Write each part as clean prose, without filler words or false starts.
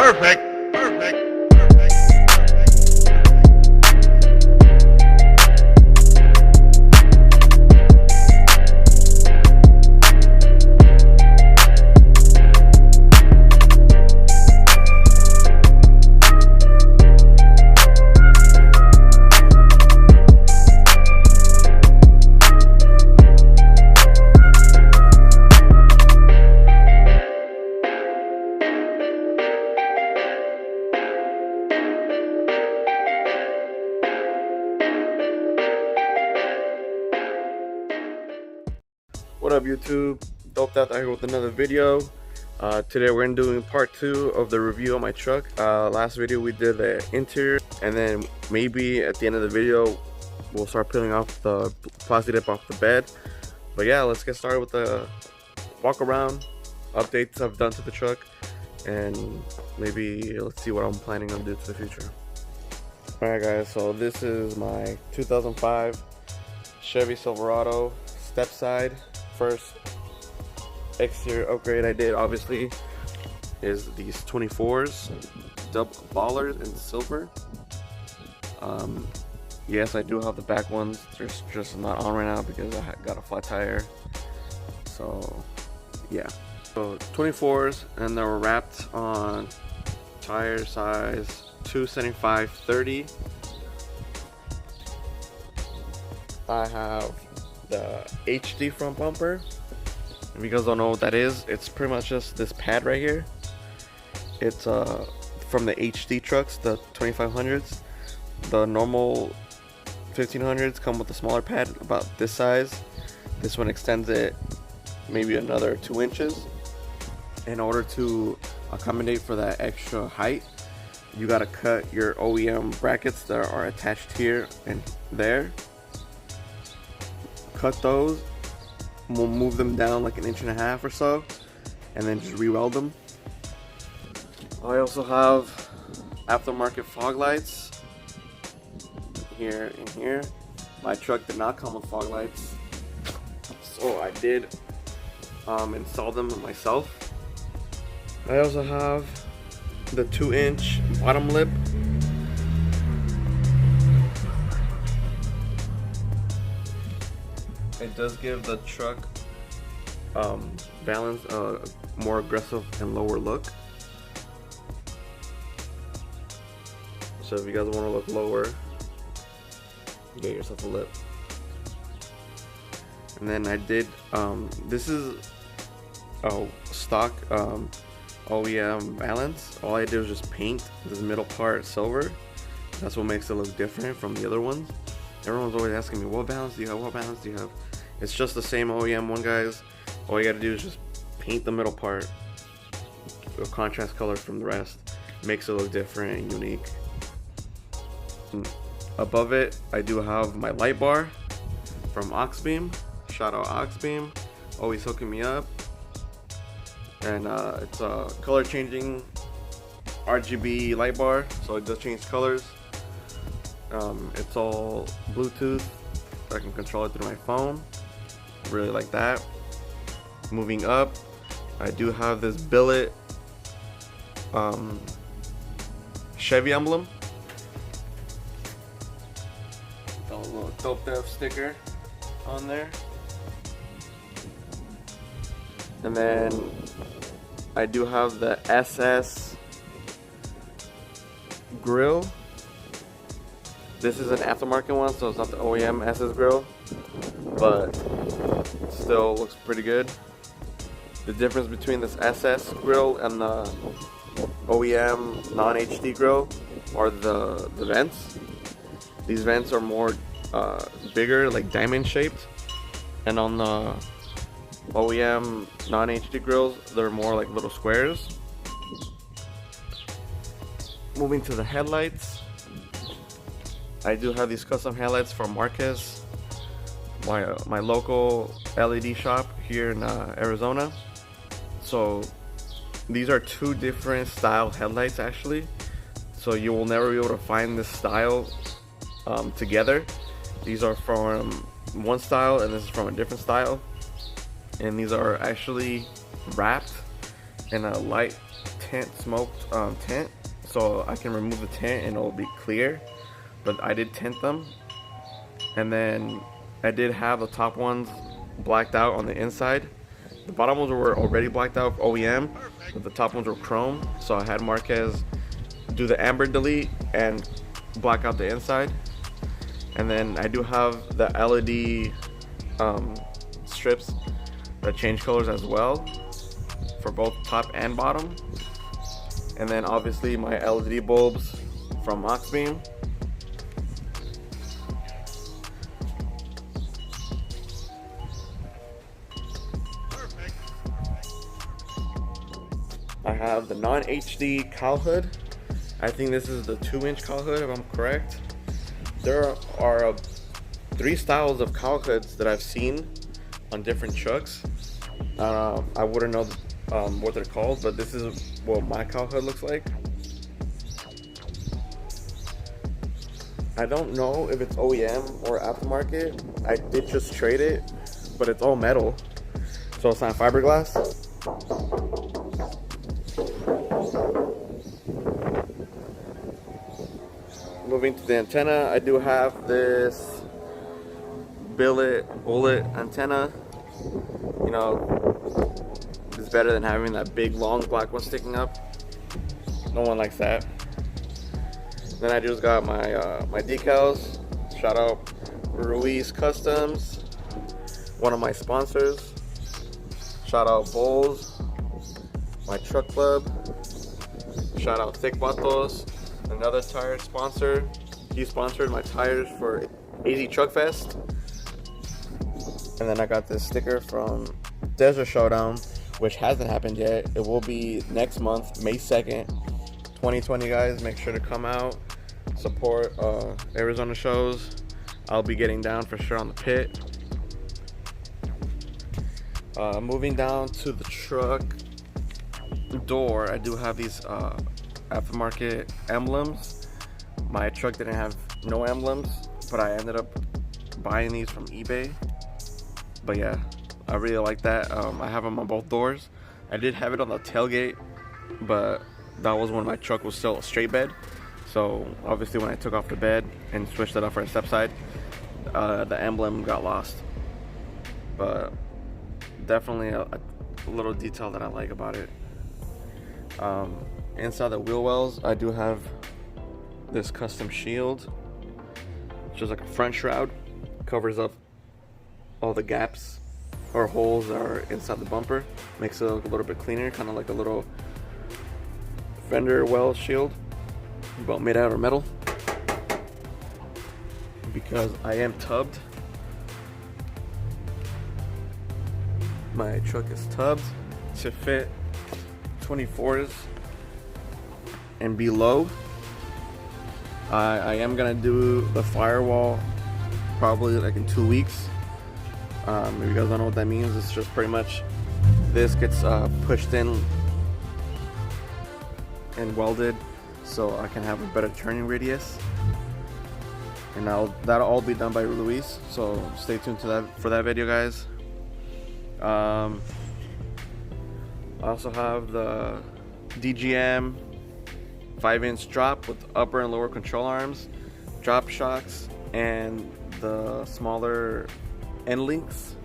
Perfect. Perfect. What up, YouTube? Doped out here with another video. Today we're gonna do part 2 of the review of my truck. Last video we did the interior, and then maybe at the end of the video we'll start peeling off the plastic dip off the bed. But yeah, let's get started with the walk around, updates I've done to the truck, and maybe let's see what I'm planning on doing to the future. Alright guys, so this is my 2005 Chevy Silverado Stepside. First exterior upgrade I did obviously is these 24s, double ballers in silver. Yes, I do have the back ones, they're just not on right now because I got a flat tire. So yeah, so 24s, and they were wrapped on tire size 275/30. I have the HD front bumper. If you guys don't know what that is, it's pretty much just this pad right here. It's from the HD trucks, the 2500s. The normal 1500s come with a smaller pad about this size. This one extends it maybe another 2 inches. In order to accommodate for that extra height, you gotta cut your OEM brackets that are attached here and there. Cut those, we'll move them down like 1.5 inches or so, and then just re-weld them. I also have aftermarket fog lights here and here. My truck did not come with fog lights, so I did install them myself. I also have the 2-inch bottom lip. It does give the truck balance, more aggressive and lower look. So if you guys want to look lower, get yourself a lip. And then I did, this is a stock OEM balance. All I did was just paint this middle part silver. That's what makes it look different from the other ones. Everyone's always asking me, what balance do you have? What balance do you have? It's just the same OEM one, guys. All you gotta do is just paint the middle part a contrast color from the rest. Makes it look different and unique. And above it, I do have my light bar from Auxbeam. Shout out Auxbeam, always hooking me up. And it's a color changing RGB light bar, so it does change colors. It's all Bluetooth, so I can control it through my phone. Really like that. Moving up, I do have this billet Chevy emblem. Got a little dope dev sticker on there. And then I do have the SS grill. This is an aftermarket one, so it's not the OEM SS grill, but still looks pretty good. The difference between this SS grill and the OEM non-HD grill are the vents. These vents are more bigger, like diamond shaped, and on the OEM non-HD grills, they're more like little squares. Moving to the headlights, I do have these custom headlights from Marquez, my local LED shop here in Arizona. So these are 2 different style headlights actually, so you will never be able to find this style together. These are from one style and this is from a different style, and these are actually wrapped in a light tint, smoked tint, so I can remove the tint and it'll be clear. But I did tint them, and then I did have the top ones blacked out on the inside. The bottom ones were already blacked out OEM, but the top ones were chrome, so I had Marquez do the amber delete and black out the inside. And then I do have the LED strips that change colors as well for both top and bottom. And then obviously my LED bulbs from Oxbeam. I have the non-HD cowl hood. I think this is the 2-inch cowl hood if I'm correct. There are 3 styles of cowl hoods that I've seen on different trucks. I wouldn't know what they're called, but this is what my cowl hood looks like. I don't know if it's OEM or aftermarket. I did just trade it, but it's all metal, so it's not fiberglass. Moving to the antenna, I do have this bullet antenna. You know, it's better than having that big long black one sticking up. No one likes that. Then I just got my decals. Shout out Ruiz Customs, one of my sponsors. Shout out Bowls, my truck club. Shout out Thick Vatos, another tire sponsor. He sponsored my tires for AZ Truck Fest. And then I got this sticker from Desert Showdown, which hasn't happened yet. It will be next month, May 2nd, 2020, guys. Make sure to come out, support Arizona shows. I'll be getting down for sure on the pit. Moving down to the truck door, I do have these aftermarket emblems. My truck didn't have no emblems, but I ended up buying these from eBay. But yeah, I really like that. I have them on both doors. I did have it on the tailgate, but that was when my truck was still a straight bed. So obviously when I took off the bed and switched it up for a Stepside, the emblem got lost. But definitely a little detail that I like about it. Inside the wheel wells, I do have this custom shield, which is like a front shroud. Covers up all the gaps or holes that are inside the bumper. Makes it look a little bit cleaner, kind of like a little fender well shield, but made out of metal. Because I am tubbed. My truck is tubbed to fit 24s and below. I am gonna do the firewall probably like in 2 weeks. If you guys don't know what that means, it's just pretty much this gets pushed in and welded so I can have a better turning radius. And that'll all be done by Luis, so stay tuned to that for that video, guys. I also have the DGM 5-inch drop with upper and lower control arms, drop shocks, and the smaller end links.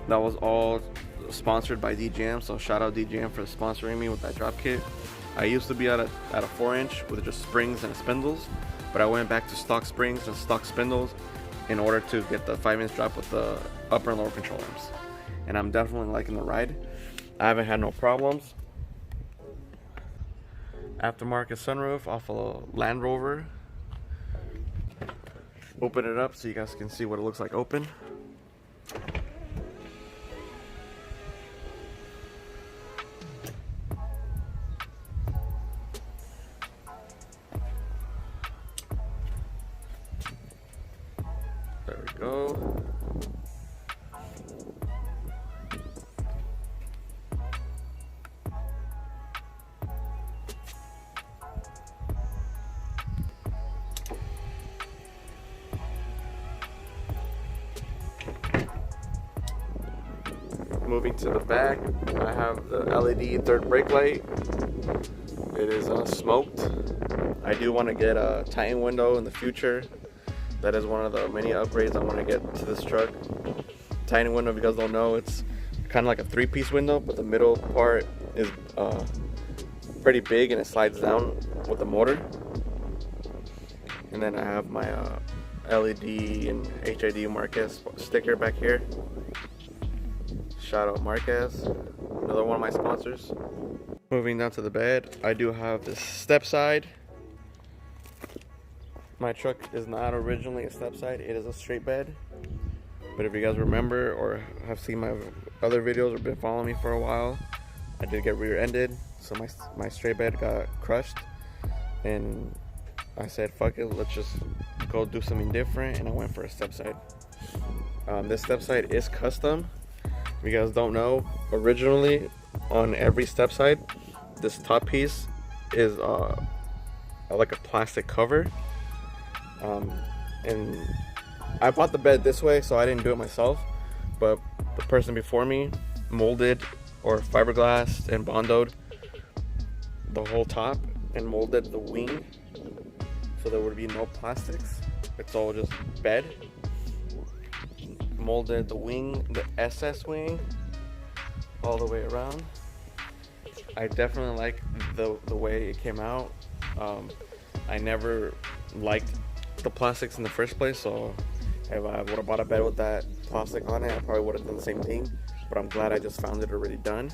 That was all sponsored by DGM, so shout out DGM for sponsoring me with that drop kit. I used to be at a 4-inch with just springs and spindles, but I went back to stock springs and stock spindles in order to get the 5-inch drop with the upper and lower control arms. And I'm definitely liking the ride. I haven't had no problems. Aftermarket sunroof off a Land Rover. Open it up so you guys can see what it looks like open. There we go. Moving to the back, I have the LED third brake light. It is smoked. I do want to get a Titan window in the future. That is one of the many upgrades I want to get to this truck. Titan window, if you guys don't know, it's kind of like a three-piece window, but the middle part is pretty big and it slides down with the motor. And then I have my LED and HID Marquez sticker back here. Shout out Marquez, another one of my sponsors. Moving down to the bed, I do have this Stepside. My truck is not originally a Stepside, it is a straight bed. But if you guys remember or have seen my other videos or been following me for a while, I did get rear-ended, so my straight bed got crushed. And I said, fuck it, let's just go do something different, and I went for a Stepside. This Stepside is custom. If you guys don't know, originally on every Stepside, this top piece is like a plastic cover. And I bought the bed this way, so I didn't do it myself, but the person before me molded or fiberglassed and bondoed the whole top and molded the wing so there would be no plastics. It's all just bed. Molded the wing, the SS wing, all the way around. I definitely like the way it came out. I never liked the plastics in the first place, so if I would have bought a bed with that plastic on it, I probably would have done the same thing, but I'm glad I just found it already done.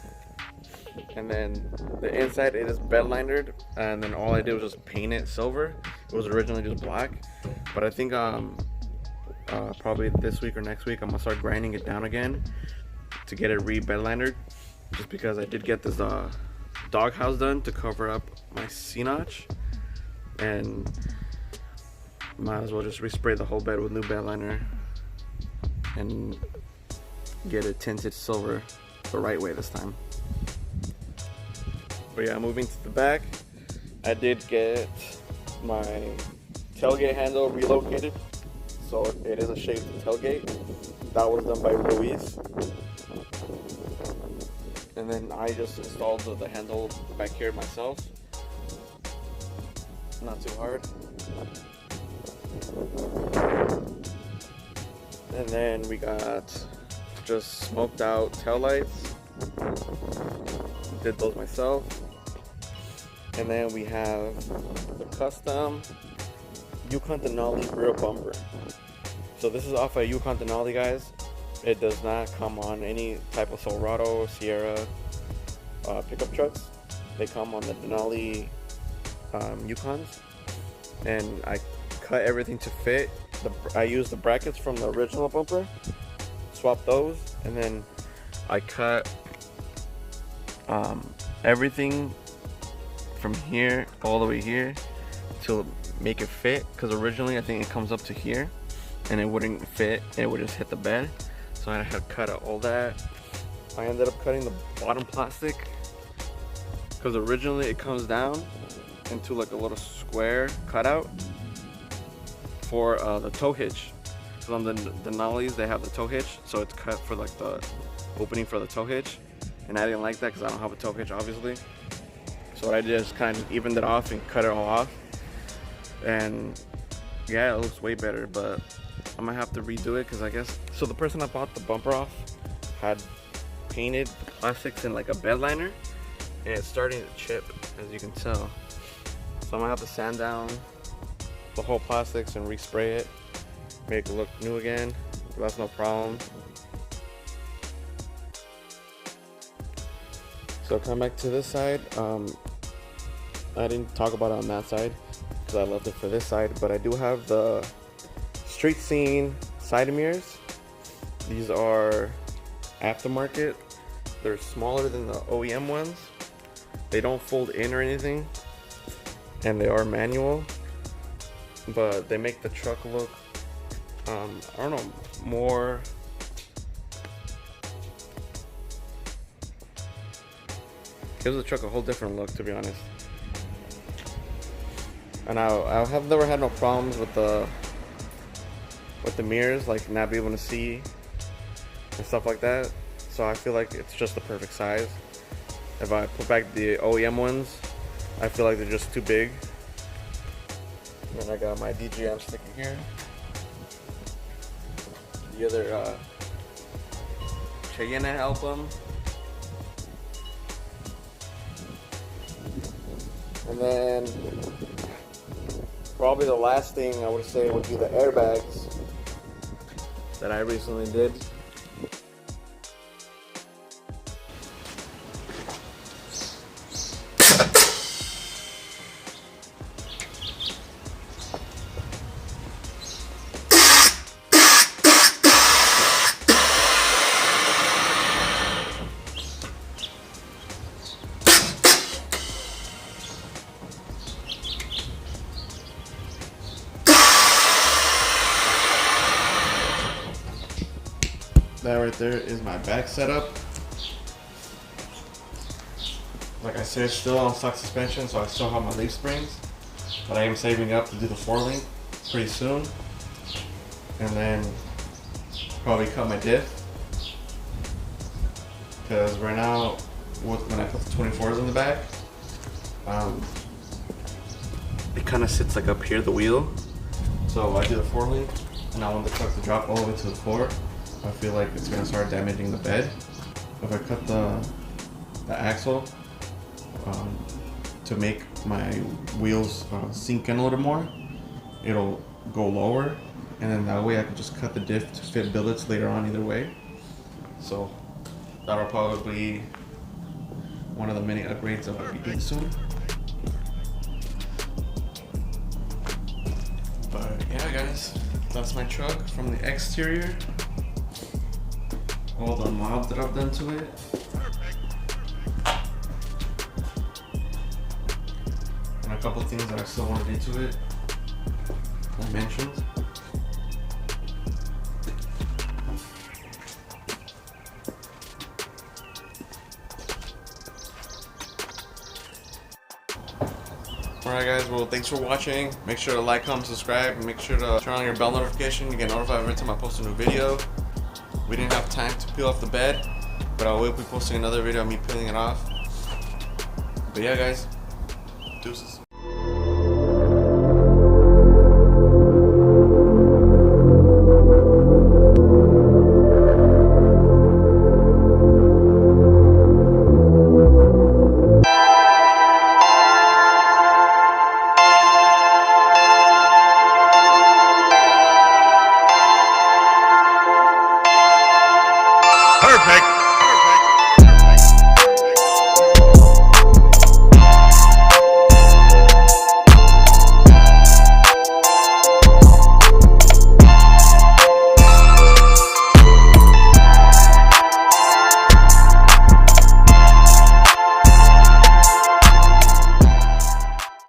And then the inside, it is bed linered, and then all I did was just paint it silver. It was originally just black, but I think probably this week or next week I'm gonna start grinding it down again to get it re-bed linered, just because I did get this doghouse done to cover up my C-notch, and might as well just respray the whole bed with new bed liner and get it tinted silver the right way this time. But yeah, moving to the back, I did get my tailgate handle relocated, so it is a shaped tailgate. That was done by Ruiz. And then I just installed the handle back here myself. Not too hard. And then we got just smoked out tail lights. Did those myself. And then we have the custom Yukon Denali rear bumper. So this is off a Yukon Denali, guys. It does not come on any type of Silverado, Sierra pickup trucks. They come on the Denali Yukons. And I cut everything to fit. I used the brackets from the original bumper, swapped those, and then I cut everything from here all the way here to make it fit, because originally I think it comes up to here and it wouldn't fit, it would just hit the bed, so I had to cut out all that. I ended up cutting the bottom plastic because originally it comes down into like a little square cutout for the tow hitch. So on the Denali's they have the tow hitch, so it's cut for like the opening for the tow hitch, and I didn't like that because I don't have a tow hitch obviously. So what I did is kind of evened it off and cut it all off, and yeah, it looks way better, but I'm gonna have to redo it because I guess, so the person I bought the bumper off had painted the plastics in like a bed liner, and it's starting to chip, as you can tell. So I'm gonna have to sand down the whole plastics and respray it, make it look new again, but that's no problem. So come back to this side. I didn't talk about it on that side because I left it for this side, but I do have the street scene side mirrors. These are aftermarket. They're smaller than the OEM ones. They don't fold in or anything, and they are manual, but they make the truck look, I don't know, more, gives the truck a whole different look, to be honest. And I have never had no problems with the mirrors, like not being able to see and stuff like that. so I feel like it's just the perfect size. If I put back the OEM ones, I feel like they're just too big. And then I got my DGM sticking here. The other Cheyenne album. And then probably the last thing I would say would be the airbags that I recently did. That right there is my back setup. Like I said, it's still on stock suspension, so I still have my leaf springs, but I am saving up to do the 4-link pretty soon, and then probably cut my diff, because right now when I put the 24s in the back, it kind of sits like up here, the wheel. So I do the 4-link, and I want the truck to drop all the way to the floor. I feel like it's gonna start damaging the bed. If I cut the axle to make my wheels sink in a little more, it'll go lower, and then that way I can just cut the diff to fit billets later on either way. So that'll probably be one of the many upgrades that I'll be doing soon. But yeah guys, that's my truck from the exterior. All the mods that I've done to it. And a couple things that I still want to do to it. I mentioned. Alright guys, well thanks for watching. Make sure to like, comment, subscribe, and make sure to turn on your bell notification to get notified every time I post a new video. We didn't have time to peel off the bed, but I will be posting another video of me peeling it off. But yeah guys, deuces.